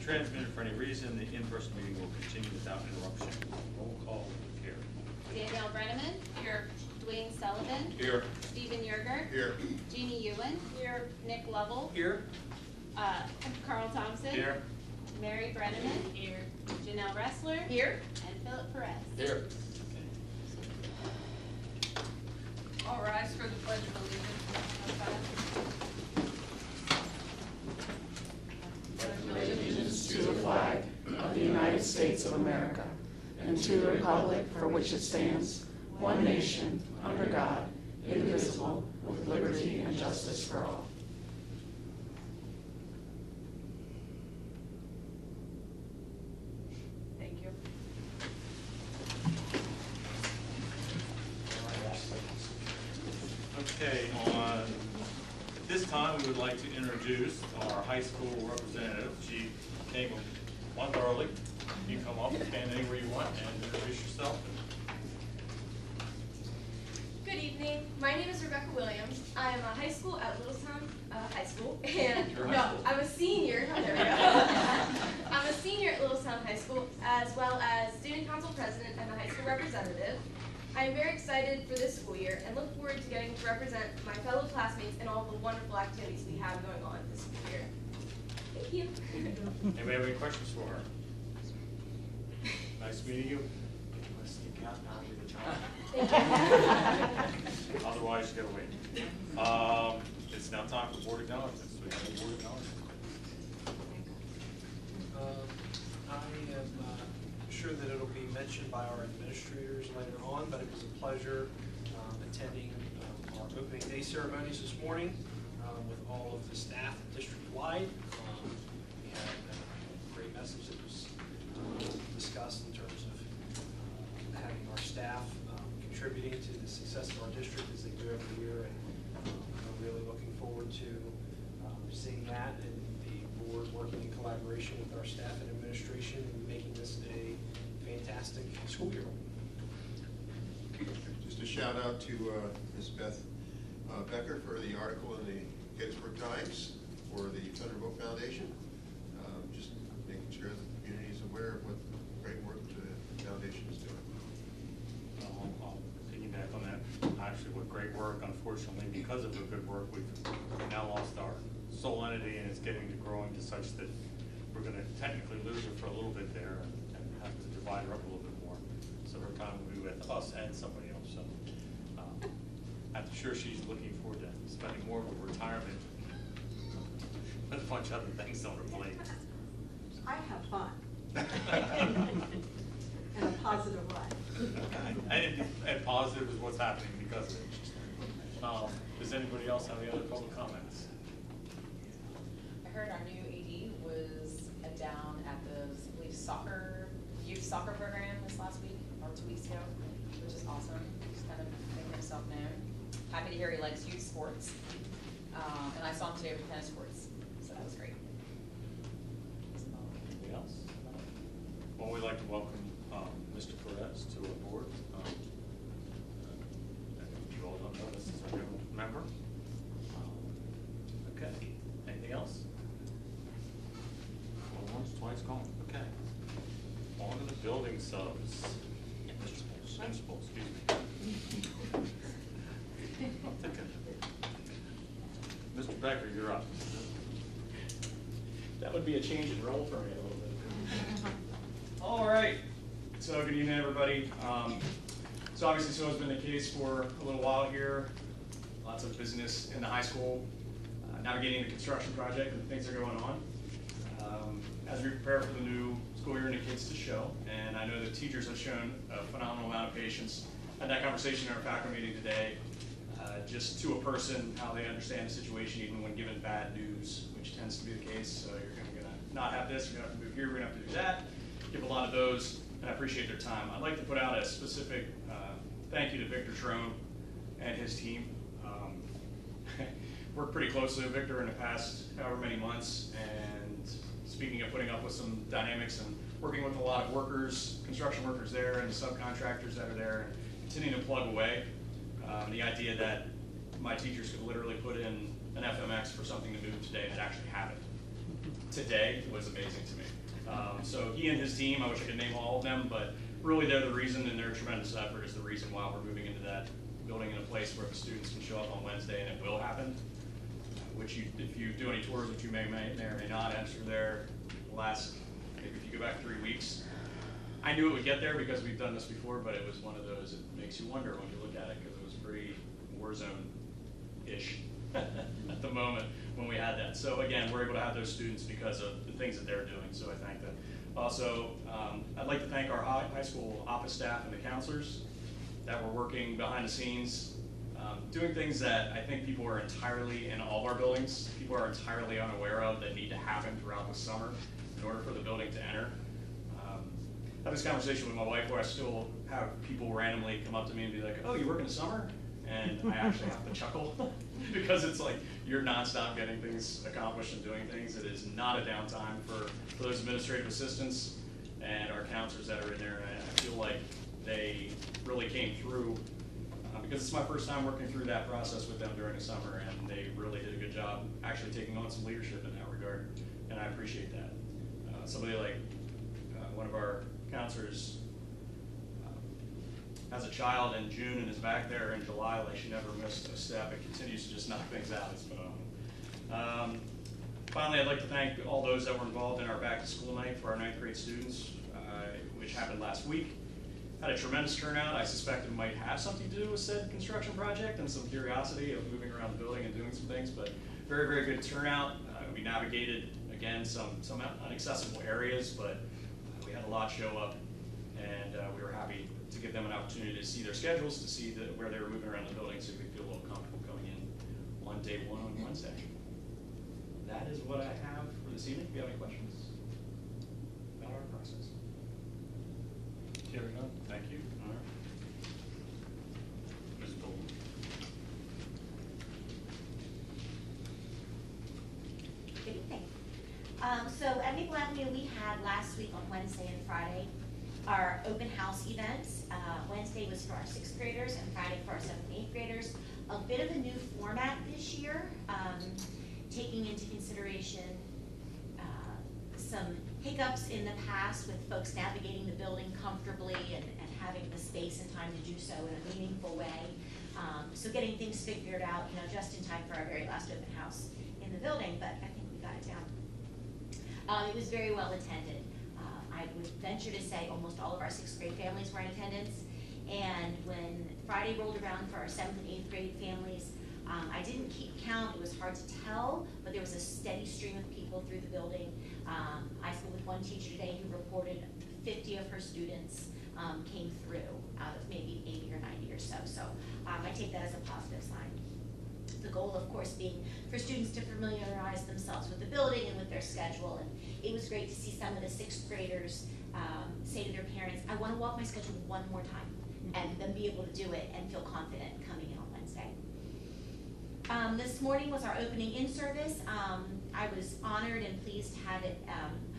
transmitted for any reason, the in-person meeting will continue without interruption. Roll call, Carrie. Danielle Brenneman. Here. Dwayne Sullivan. Here. Stephen Yerger. Here. Jeannie Ewan. Here. Nick Lovell. Here. Carl Thompson. Here. Mary Brenneman. Here. Janelle Ressler. Here. And Philip Perez. Here. All rise for the Pledge of Allegiance to the flag of the United States of America and to the republic for which it stands, one nation, under God, indivisible, with liberty and justice for all. Thank you. Okay, at this time we would like to introduce our high school representative. She came a month early. You can come up and stand anywhere you want and introduce yourself. Good evening. My name is Rebecca Williams. I am a high school at Littlestown High School, and I'm a senior. Oh, there we go. I'm a senior at Littlestown High School, as well as student council president and a high school representative. I am very excited for this school year and look forward to getting to represent my fellow classmates in all the wonderful activities we have going on this school year. Thank you. Anybody have any questions for her? Nice meeting you. Sneak out now with the child. Thank you. Otherwise, you gotta wait. It's now time for board acknowledgements. We have a board acknowledgement. I am sure that it'll be mentioned by our administrators later on, but it was a pleasure attending our opening day ceremonies this morning with all of the staff district-wide. We had a great message that was discussed in terms of having our staff contributing to the success of our district as they do every year, and I'm really looking forward to seeing that and the board working in collaboration with our staff and administration and making this a fantastic school year. Just a shout out to Ms. Beth Becker for the article in the Gettysburg Times for the Thunderbolt Foundation. Just making sure the community is aware of what great work the foundation is doing. I'll piggyback on that. Actually, with great work, unfortunately, because of the good work, we've now lost our sole entity, and it's getting to growing to such that we're going to technically lose her for a little bit there and have to divide her up a little bit more. So her time will be with us and somebody else. So I'm sure she's looking forward to spending more of her retirement with a bunch of other things on her plate. I have fun. In a positive way. And positive is what's happening because of it. Does anybody else have any other public comments? I heard our new AD was down at the, I believe, youth soccer program this last week or 2 weeks ago, which is awesome. Just kind of making himself known. Happy to hear he likes youth sports. And I saw him today with tennis courts, so that was great. Anybody else? Well, we'd like to welcome Mr. Perez to our board. You all don't know this is our new member. Okay. Anything else? Well, once, twice, gone. Okay. On to the building subs. Principal, excuse me. I'm thinking. Mr. Becker, you're up. That would be a change in role for me a little bit. All right. So good evening, everybody. So obviously, so has been the case for a little while here. Lots of business in the high school, navigating the construction project and things that are going on. As we prepare for the new school year and the kids to show, and I know the teachers have shown a phenomenal amount of patience. Had that conversation in our faculty meeting today, just to a person, how they understand the situation even when given bad news, which tends to be the case. So you're going to not have this, you're going to have to move here, we're going to have to do that. Give a lot of those, and I appreciate their time. I'd like to put out a specific thank you to Victor Trone and his team. Worked pretty closely with Victor in the past however many months, and speaking of putting up with some dynamics and working with a lot of workers, construction workers there and subcontractors that are there, and continuing to plug away. The idea that my teachers could literally put in an FMX for something to move today that actually happened. today was amazing to me. So he and his team, I wish I could name all of them, but really they're the reason, and their tremendous effort is the reason why we're moving into that building in a place where the students can show up on Wednesday, and it will happen. Which you, if you do any tours, which you may or may not, enter there last, maybe if you go back 3 weeks, I knew it would get there because we've done this before, but it was one of those, it makes you wonder when you look at it, because it was pretty war zone-ish at the moment when we had that. So again, we're able to have those students because of the things that they're doing, so I thank them. Also, I'd like to thank our high school office staff and the counselors that were working behind the scenes, doing things that I think people are entirely, in all of our buildings, people are entirely unaware of that need to happen throughout the summer in order for the building to enter. I have this conversation with my wife where I still have people randomly come up to me and be like, oh, you work in the summer? And I actually have to chuckle because it's like you're nonstop getting things accomplished and doing things. It is not a downtime for those administrative assistants and our counselors that are in there. And I feel like they really came through because it's my first time working through that process with them during the summer, and they really did a good job actually taking on some leadership in that regard, and I appreciate that. Somebody like one of our counselors has a child in June and is back there in July like she never missed a step and continues to just knock things out. It's phenomenal. Finally, I'd like to thank all those that were involved in our back to school night for our 9th grade students, which happened last week. Had a tremendous turnout. I suspect it might have something to do with said construction project and some curiosity of moving around the building and doing some things, but very, very good turnout. We navigated, again, some inaccessible areas, but we had a lot show up, and we were happy to give them an opportunity to see their schedules, to see where they were moving around the building so we could feel a little comfortable coming in on day 1 on Wednesday. That is what I have for this evening. If you have any questions about our process. Hearing none, thank you. All right. Ms. Golden. Good evening. So at Maple Avenue, we had last week on Wednesday and Friday our open house events. Wednesday was for our 6th graders and Friday for our 7th and 8th graders. A bit of a new format this year, taking into consideration some hiccups in the past with folks navigating the building comfortably and having the space and time to do so in a meaningful way. So getting things figured out, just in time for our very last open house in the building, but I think we got it down. It was very well attended. I would venture to say almost all of our 6th grade families were in attendance. And when Friday rolled around for our 7th and 8th grade families, I didn't keep count, it was hard to tell, but there was a steady stream of people through the building. I spoke with one teacher today who reported 50 of her students came through out of maybe 80 or 90 or so. So I take that as a positive sign. The goal, of course, being for students to familiarize themselves with the building and with their schedule. And it was great to see some of the 6th graders say to their parents, I want to walk my schedule one more time, and then be able to do it and feel confident coming in on Wednesday. This morning was our opening in service. I was honored and pleased to have it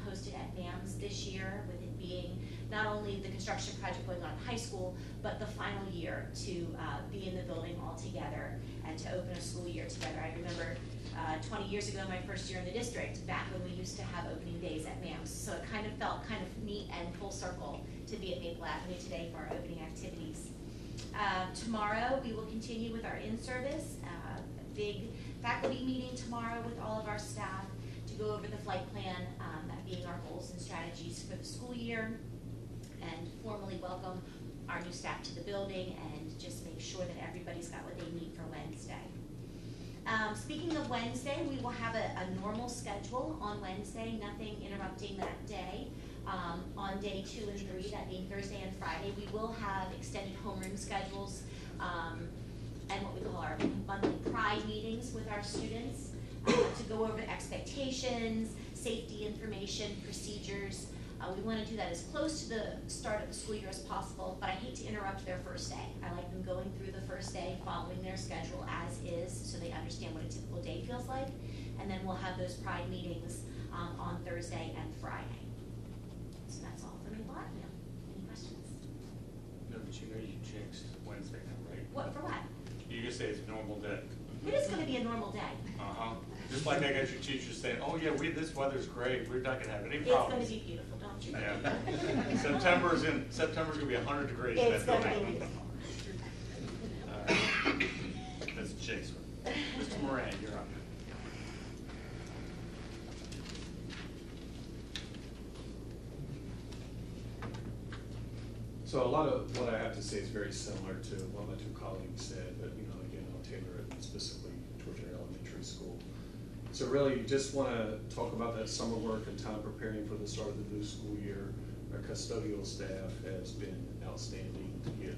hosted at NAMS this year, with it being not only the construction project going on in high school, but the final year to be in the building all together and to open a school year together. I remember 20 years ago, my first year in the district, back when we used to have opening days at NAMS. So it kind of felt kind of neat and full circle to be at Maple Avenue today for our opening activities. Tomorrow, we will continue with our in-service, big faculty meeting tomorrow with all of our staff to go over the flight plan, that being our goals and strategies for the school year, and formally welcome our new staff to the building and just make sure that everybody's got what they need for Wednesday. Speaking of Wednesday, we will have a normal schedule on Wednesday, nothing interrupting that day. On day 2 and 3, that being Thursday and Friday, we will have extended homeroom schedules and what we call our monthly pride meetings with our students to go over expectations, safety information, procedures. We want to do that as close to the start of the school year as possible, but I hate to interrupt their first day. I like them going through the first day, following their schedule as is, so they understand what a typical day feels like. And then we'll have those pride meetings on Thursday and Friday. So that's all for me. Any questions? No, but you jinxed Wednesday now, right? What, for what? You just say it's a normal day. It is going to be a normal day. Uh-huh. Just like I got your teachers saying, oh yeah, this weather's great, we're not gonna have any It's problems. gonna be beautiful, don't you? Yeah. September's gonna be 100 degrees in It's that gonna be building. beautiful. That's Jason. Mr. Moran, you're up. So a lot of what I have to say is very similar to what my two colleagues said, but again, I'll tailor it specifically towards our elementary school. So really, just want to talk about that summer work and time preparing for the start of the new school year. Our custodial staff has been outstanding to get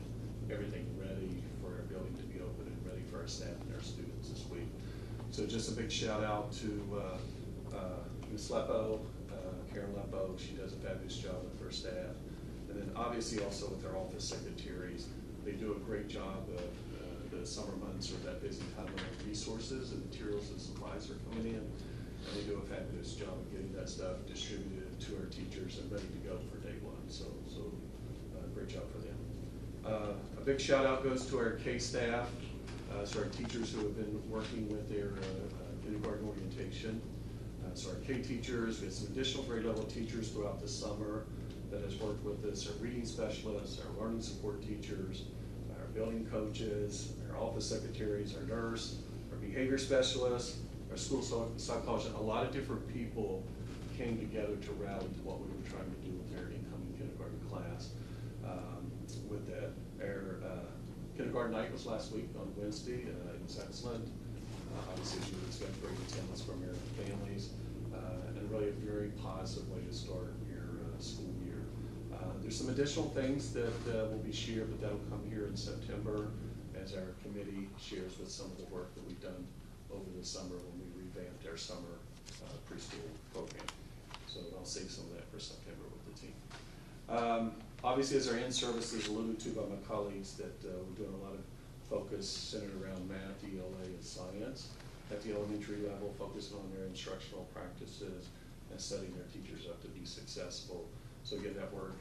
everything ready for our building to be open and ready for our staff and our students this week. So just a big shout out to Ms. Lepo, Karen Lepo. She does a fabulous job with her staff. And then obviously also with our office secretaries, they do a great job of the summer months or that busy time when our resources and materials and supplies are coming in. And they do a fabulous job of getting that stuff distributed to our teachers and ready to go for day one. So great job for them. A big shout out goes to our K staff, so our teachers who have been working with their kindergarten orientation. So our K teachers, we had some additional grade level teachers throughout the summer that has worked with us, our reading specialists, our learning support teachers, our building coaches, our office secretaries, our nurse, our behavior specialists, our school psychologist. A lot of different people came together to rally to what we were trying to do with our incoming kindergarten class. With that, our kindergarten night was last week on Wednesday. It was excellent. Obviously, you would expect great attendance from your families, and really a very positive way to start your school year. There's some additional things that will be shared, but that'll come here in September as our committee shares with some of the work that we've done over the summer when we revamped our summer preschool program. So I'll save some of that for September with the team. Obviously, as our in-service is alluded to by my colleagues, that we're doing a lot of focus centered around math, ELA, and science at the elementary level, focusing on their instructional practices and setting their teachers up to be successful. So again, that work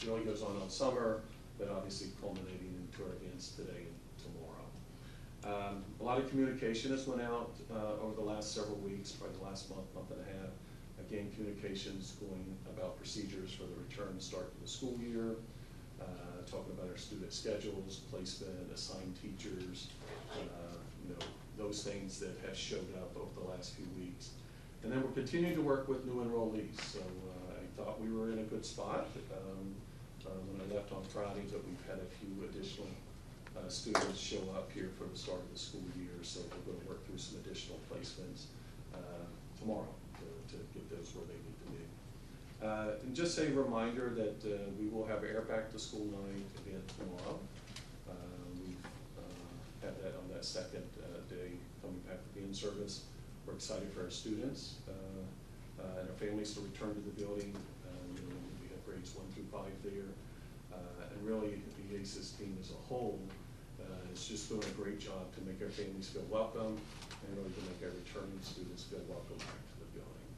really goes on summer, but obviously culminating into our events today and tomorrow. A lot of communication has went out over the last several weeks, probably the last month and a half. Again, communications going about procedures for the return start of the school year, talking about our student schedules, placement, assigned teachers, those things that have showed up over the last few weeks. And then we're continuing to work with new enrollees. So I thought we were in a good spot when I left on Friday, but we've had a few additional students show up here for the start of the school year. So we're going to work through some additional placements tomorrow to get those where they need to be. And just a reminder that we will have Air Back to School night again tomorrow. We have that on that second day coming back to the in-service. We're excited for our students and our families to return to the building. We have grades 1 through 5 there. And really, the ACES team as a whole is just doing a great job to make our families feel welcome and really to make our returning students feel welcome back to the building.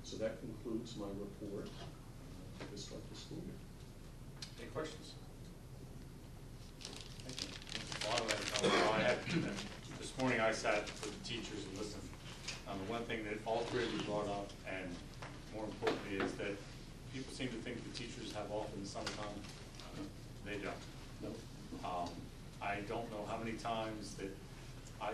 So that concludes my report to start the school year. Any questions? Thank you. A lot of that, this morning I sat with the teachers and listened. The one thing that all three of you brought up, and more importantly, is that people seem to think the teachers have off in the summertime. They don't. Nope. I don't know how many times that I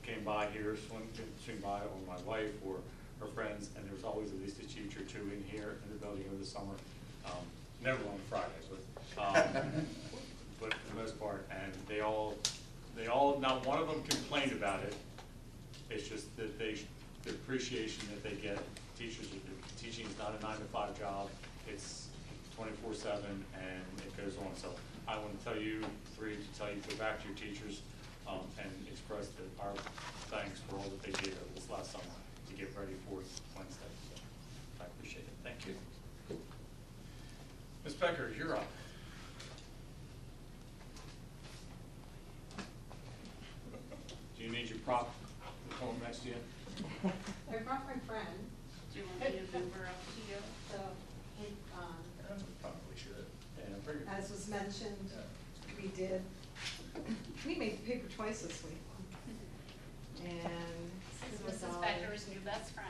came by here, swing by, or my wife, or her friends, and there was always at least a teacher or two in here in the building over the summer. Never on Friday, but for the most part, and they all, not one of them complained about it. It's just that the appreciation that they get. Teachers, teaching is not a 9-to-5 job. It's 24/7, and it goes on. So I want to tell you three to tell you to go back to your teachers and express our thanks for all that they did over this last summer to get ready for Wednesday. So I appreciate it. Thank you. Ms. Becker, you're up. Do you need your prop home next to you? I brought my friend. Do you want me to move her up to you? So, Probably should. Yeah, as was mentioned, we made the paper twice this week. And this was best friend.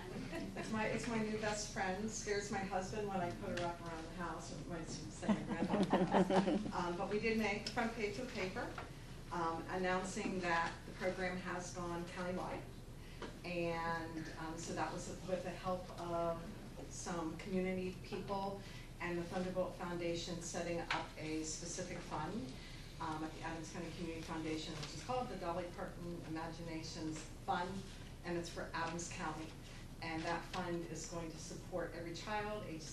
It's my new best friend. Scares my husband when I put her up around the house, and my second granddaughter. But we did make front page of paper announcing that the program has gone countywide. And so that was with the help of some community people and the Thunderbolt Foundation setting up a specific fund at the Adams County Community Foundation, which is called the Dolly Parton Imaginations Fund, and it's for Adams County. And that fund is going to support every child aged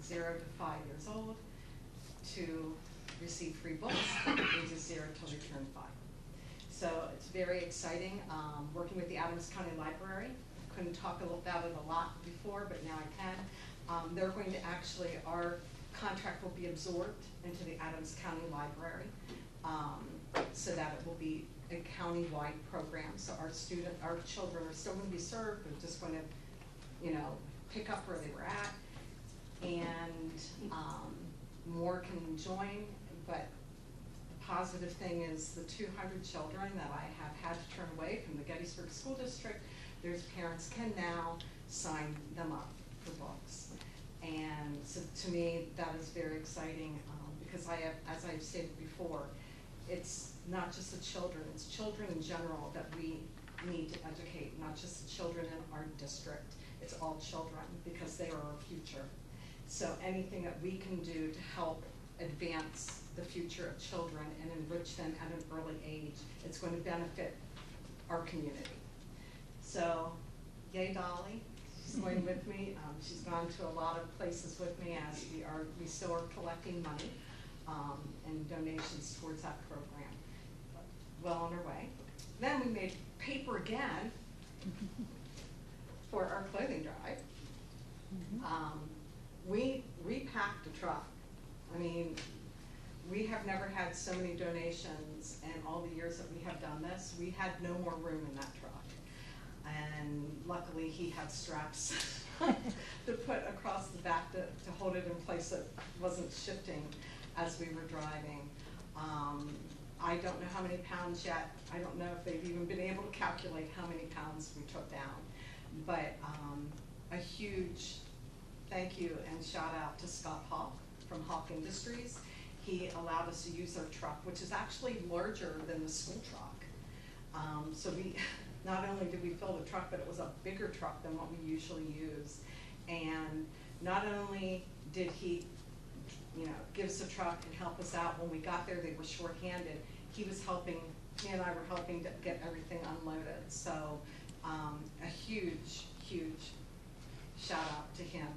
0 to 5 years old to receive free books from ages 0 till they turn 5. So it's very exciting, working with the Adams County Library. Couldn't talk about it a lot before, but now I can. They're going to actually, our contract will be absorbed into the Adams County Library, so that it will be a county-wide program. So our children are still going to be served. They're just going to, pick up where they were at, and more can join. But the positive thing is the 200 children that I have had to turn away from the Gettysburg School District, their parents can now sign them up for books. And so to me, that is very exciting, because as I've stated before, it's not just the children, it's children in general that we need to educate, not just the children in our district. It's all children, because they are our future. So anything that we can do to help advance the future of children and enrich them at an early age, it's going to benefit our community. So, yay Dolly, she's going with me. She's gone to a lot of places with me, as we still are collecting money and donations towards that program. Well on our way. Then we made paper again for our clothing drive. We repacked the truck. I mean, we have never had so many donations in all the years that we have done this. We had no more room in that truck. And luckily he had straps to put across the back to hold it in place so it wasn't shifting as we were driving. I don't know how many pounds yet. I don't know if they've even been able to calculate how many pounds we took down. But a huge thank you and shout out to Scott Hawk from Hawk Industries. He allowed us to use our truck, which is actually larger than the school truck. So we, not only did we fill the truck, but it was a bigger truck than what we usually use. And not only did he, give us a truck and help us out. When we got there, they were shorthanded. He and I were helping to get everything unloaded. So a huge, huge shout out to him.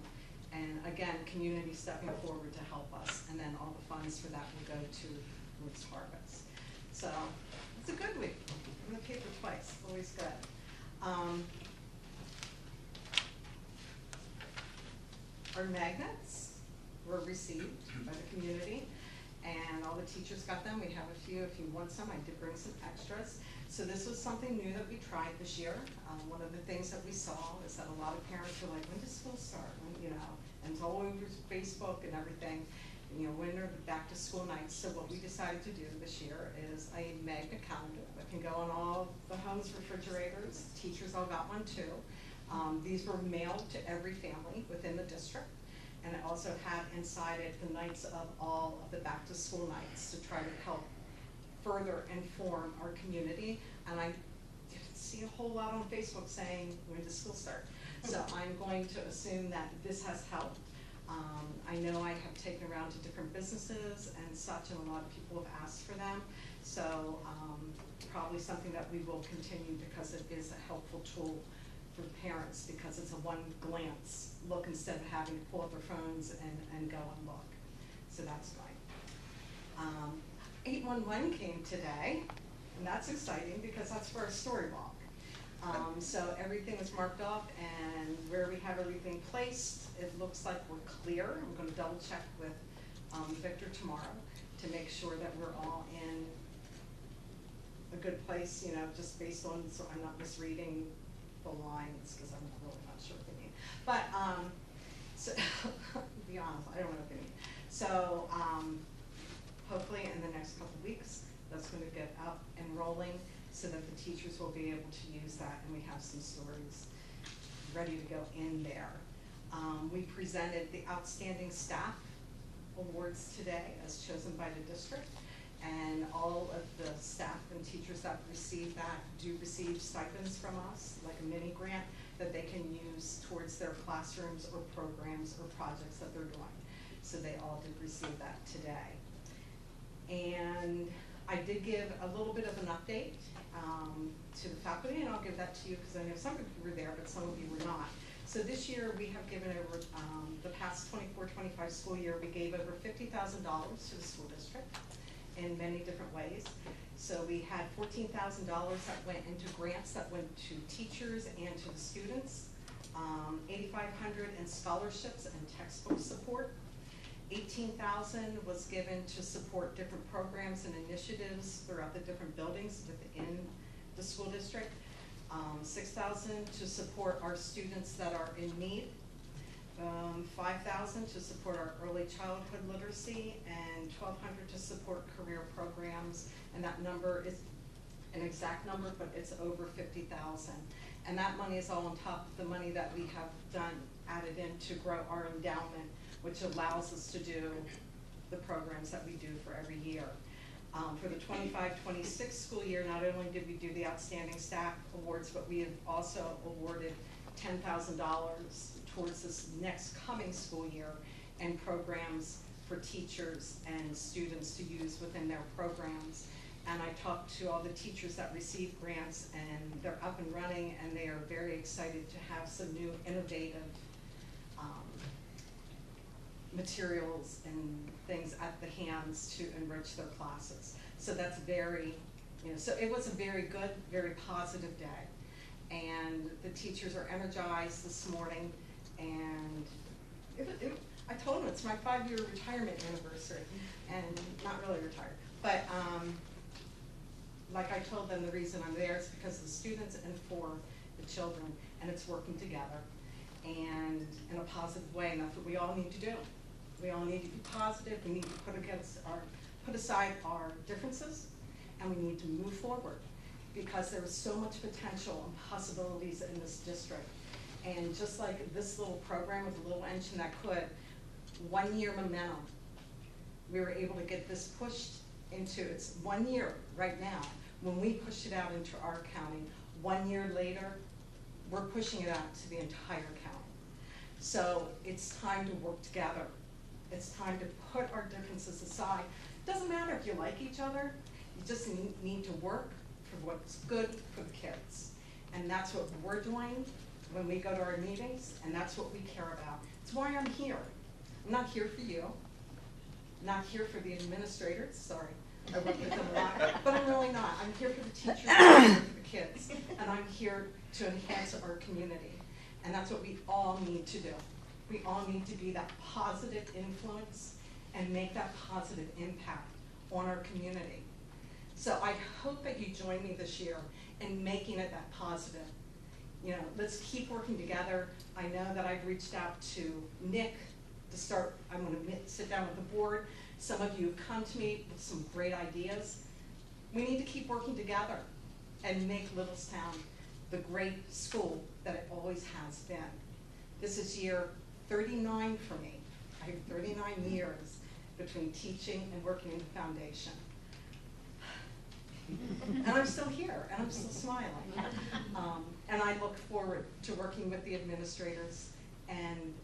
And again, community stepping forward to help us. And then all the funds for that will go to Roots Harvest. So it's a good week. I'm gonna paper twice, always good. Our magnets were received by the community, and all the teachers got them. We have a few. If you want some, I did bring some extras. So this was something new that we tried this year. One of the things that we saw is that a lot of parents were like, when does school start? And it's all over Facebook and everything. When are the back to school nights? So what we decided to do this year is a magnet calendar that can go on all the homes' refrigerators. Teachers all got one too. These were mailed to every family within the district. And it also had inside it the nights of all of the back to school nights to try to help further inform our community. And I didn't see a whole lot on Facebook saying, when does school start? So I'm going to assume that this has helped. I know I have taken around to different businesses and such, and a lot of people have asked for them. So probably something that we will continue, because it is a helpful tool for parents, because it's a one-glance look instead of having to pull up their phones and go and look. So that's fine. 811 came today, and that's exciting because that's for our story walk. So everything is marked off, and where we have everything placed, it looks like we're clear. I'm going to double check with Victor tomorrow to make sure that we're all in a good place, just based on, so I'm not misreading the lines, because I'm really not sure what they mean. But, so, to be honest, I don't know what they mean. So, hopefully in the next couple of weeks, that's going to get up and rolling, so that the teachers will be able to use that, and we have some stories ready to go in there. We presented the Outstanding Staff Awards today as chosen by the district, and all of the staff and teachers that receive that do receive stipends from us, like a mini grant that they can use towards their classrooms or programs or projects that they're doing. So they all did receive that today. And I did give a little bit of an update to the faculty, and I'll give that to you because I know some of you were there, but some of you were not. So this year we have given over, the past 24-25 school year, we gave over $50,000 to the school district in many different ways. So we had $14,000 that went into grants that went to teachers and to the students, $8,500 in scholarships and textbook support. $18,000 was given to support different programs and initiatives throughout the different buildings within the school district. $6,000 to support our students that are in need. $5,000 to support our early childhood literacy, and $1,200 to support career programs. And that number is an exact number, but it's over $50,000. And that money is all on top of the money that we have done, added in to grow our endowment, which allows us to do the programs that we do for every year. For the 25-26 school year, not only did we do the Outstanding Staff Awards, but we have also awarded $10,000 towards this next coming school year and programs for teachers and students to use within their programs. And I talked to all the teachers that receive grants, and they're up and running, and they are very excited to have some new innovative materials and things at the hands to enrich their classes. So that's very, so it was a very good, very positive day. And the teachers are energized this morning, and I told them it's my 5-year retirement anniversary, and not really retired, but like I told them, the reason I'm there is because of the students and for the children, and it's working together and in a positive way, and that's what we all need to do. We all need to be positive. We need to put aside our differences, and we need to move forward, because there is so much potential and possibilities in this district. And just like this little program with a little engine that could, 1 year momentum, we were able to get this pushed into, it's 1 year right now. When we pushed it out into our county, 1 year later, we're pushing it out to the entire county. So it's time to work together. It's time to put our differences aside. It doesn't matter if you like each other. You just need to work for what's good for the kids. And that's what we're doing when we go to our meetings, and that's what we care about. It's why I'm here. I'm not here for you. I'm not here for the administrators, sorry. I work with them a lot, but I'm really not. I'm here for the teachers, I'm here for the kids, and I'm here to enhance our community. And that's what we all need to do. We all need to be that positive influence and make that positive impact on our community. So I hope that you join me this year in making it that positive. Let's keep working together. I know that I've reached out to Nick to start, I'm going to sit down with the board. Some of you have come to me with some great ideas. We need to keep working together and make Littlestown the great school that it always has been. This is year 39 for me. I have 39 years between teaching and working in the foundation. And I'm still here, and I'm still smiling. And I look forward to working with the administrators and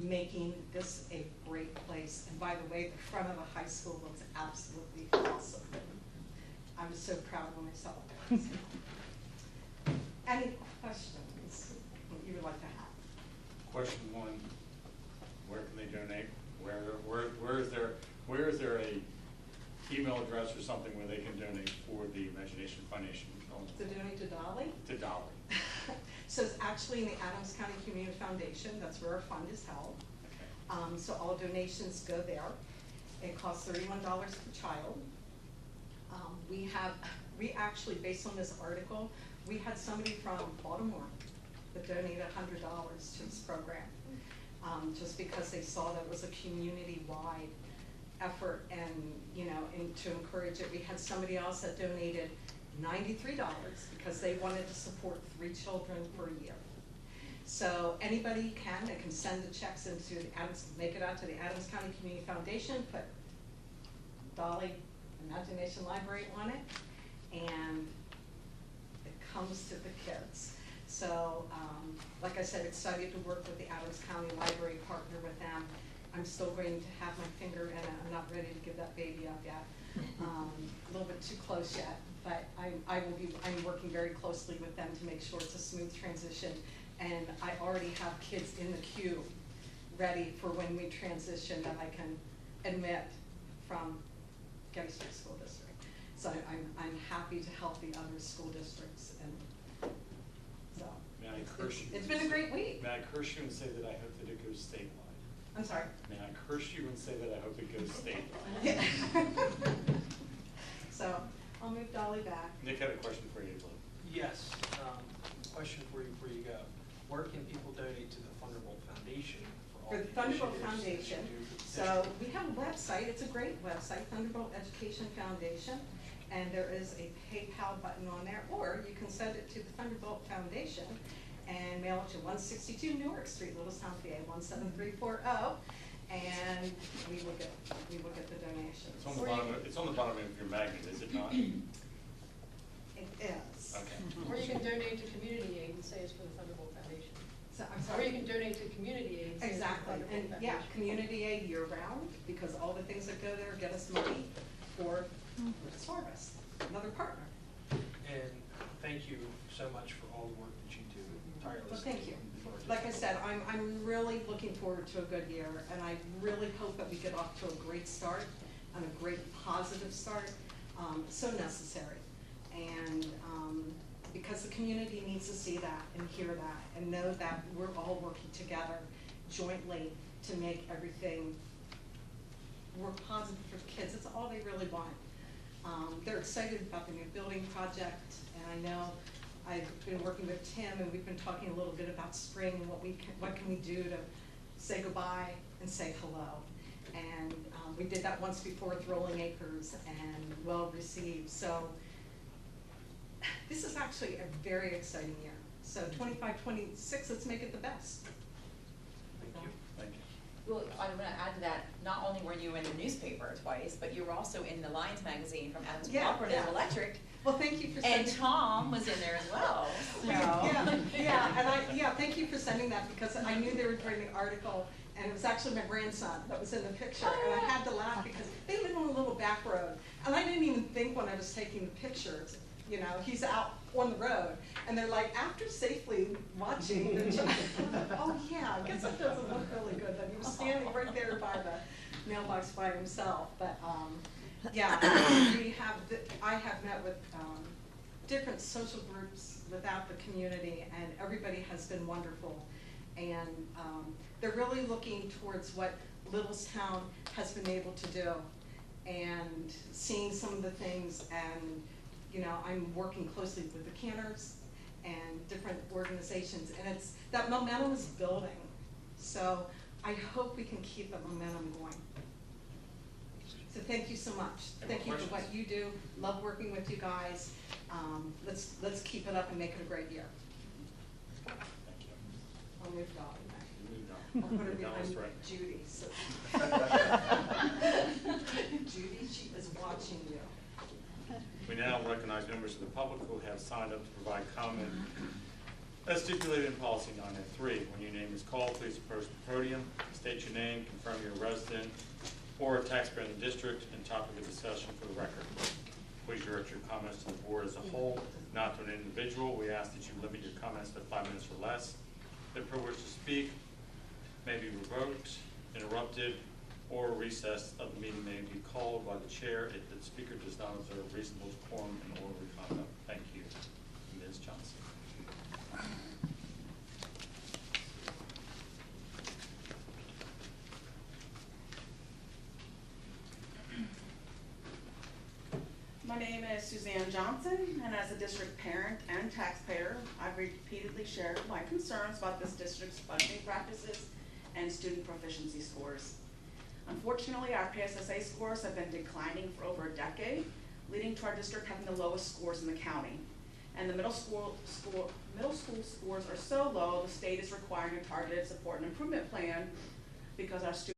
making this a great place. And by the way, the front of the high school looks absolutely awesome. I was so proud when I saw it. Any questions that you would like to have? Question one, where can they donate? Where is there a email address or something where they can donate for the Imagination Foundation? To donate to Dolly? To Dolly. So it's actually in the Adams County Community Foundation. That's where our fund is held. Okay. So all donations go there. It costs $31 per child. We actually, based on this article, we had somebody from Baltimore that donated $100 to this program, just because they saw that it was a community-wide effort, and to encourage it. We had somebody else that donated $93 because they wanted to support 3 children for a year. So anybody can send the checks into the Adams, make it out to the Adams County Community Foundation, put Dolly Imagination Library on it, and it comes to the kids. So, like I said, excited to work with the Adams County Library, partner with them. I'm still going to have my finger in it. I'm not ready to give that baby up yet. A little bit too close yet, but I'm working very closely with them to make sure it's a smooth transition. And I already have kids in the queue ready for when we transition that I can admit from Gettysburg School District. So I'm happy to help the other school districts, and so. May I curse you? It's been a great week. May I curse you and say that I hope that it goes statewide? I'm sorry? May I curse you and say that I hope it goes statewide? Yeah. So, I'll move Dolly back. Nick had a question for you, Blue. Yes, question for you before you go. Where can people donate to the Thunderbolt Foundation for all For the the Thunderbolt initiatives that you Foundation, do for the so district? we have a website, it's a great website, Thunderbolt Education Foundation, and there is a PayPal button on there, or you can send it to the Thunderbolt Foundation and mail it to 162 Newark Street, Littlestown, PA 17340, and we will get the donations. It's on the bottom, it's on the bottom of your magnet, is it not? It is. Okay. Or you can donate to community aid and say it's for the Thunderbolt Foundation. So, I'm Or sorry. you can donate to community aid and say it's for the Exactly, Thunderbolt and Foundation. yeah, community aid year round, because all the things that go there get us money for Harvest, another partner. And thank you so much for all the work that you do tirelessly. Well, thank you. for our Like I district. said, I'm really looking forward to a good year, and I really hope that we get off to a great start and a great positive start, so necessary. And because the community needs to see that and hear that and know that we're all working together jointly to make everything work positive for the kids. It's all they really want. They're excited about the new building project, and I know I've been working with Tim, and we've been talking a little bit about spring and what can we do to say goodbye and say hello. And we did that once before with Rolling Acres, and well received. So this is actually a very exciting year. So 25-26, let's make it the best. Thank you. Thank you. Well, I'm gonna add to that, not only were you in the newspaper twice, but you were also in the Lions magazine from Adams Yeah, Cooperative yeah. Electric. Well, thank you for And sending. Tom was in there as well, so. Yeah, thank you for sending that, because I knew they were doing the article, and it was actually my grandson that was in the picture, and I had to laugh because they live on a little back road, and I didn't even think when I was taking the pictures, you know, he's out on the road, and they're like, after safely watching the child, oh yeah, I guess it doesn't look really good that he was standing right there by the mailbox by himself, but, yeah, I have met with, different social groups without the community, and everybody has been wonderful. And they're really looking towards what Littlestown has been able to do, and seeing some of the things, and you know, I'm working closely with the Canners and different organizations, and it's, that momentum is building. So I hope we can keep that momentum going. So thank you so much. Any more Thank you for what questions? you do. Love working with you guys. Let's keep it up and make it a great year. Thank you. I'll move Dolly back. You I'll put her know, Dallas, behind right. Judy. So. Judy, she is watching you. We now recognize members of the public who have signed up to provide comment as stipulated in policy 903. When your name is called, please approach the podium, state your name, confirm you're a resident or a taxpayer in the district, and topic of discussion for the record. Please direct your comments to the board as a whole, not to an individual. We ask that you limit your comments to 5 minutes or less. The privilege to speak may be revoked, interrupted, or recess of the meeting may be called by the chair if the speaker does not observe reasonable decorum and orderly conduct. Thank you. Ms. Johnson. My name is Suzanne Johnson, and as a district parent and taxpayer, I've repeatedly shared my concerns about this district's budgeting practices and student proficiency scores. Unfortunately, our PSSA scores have been declining for over a decade, leading to our district having the lowest scores in the county. And the middle middle school scores are so low, the state is requiring a targeted support and improvement plan because our students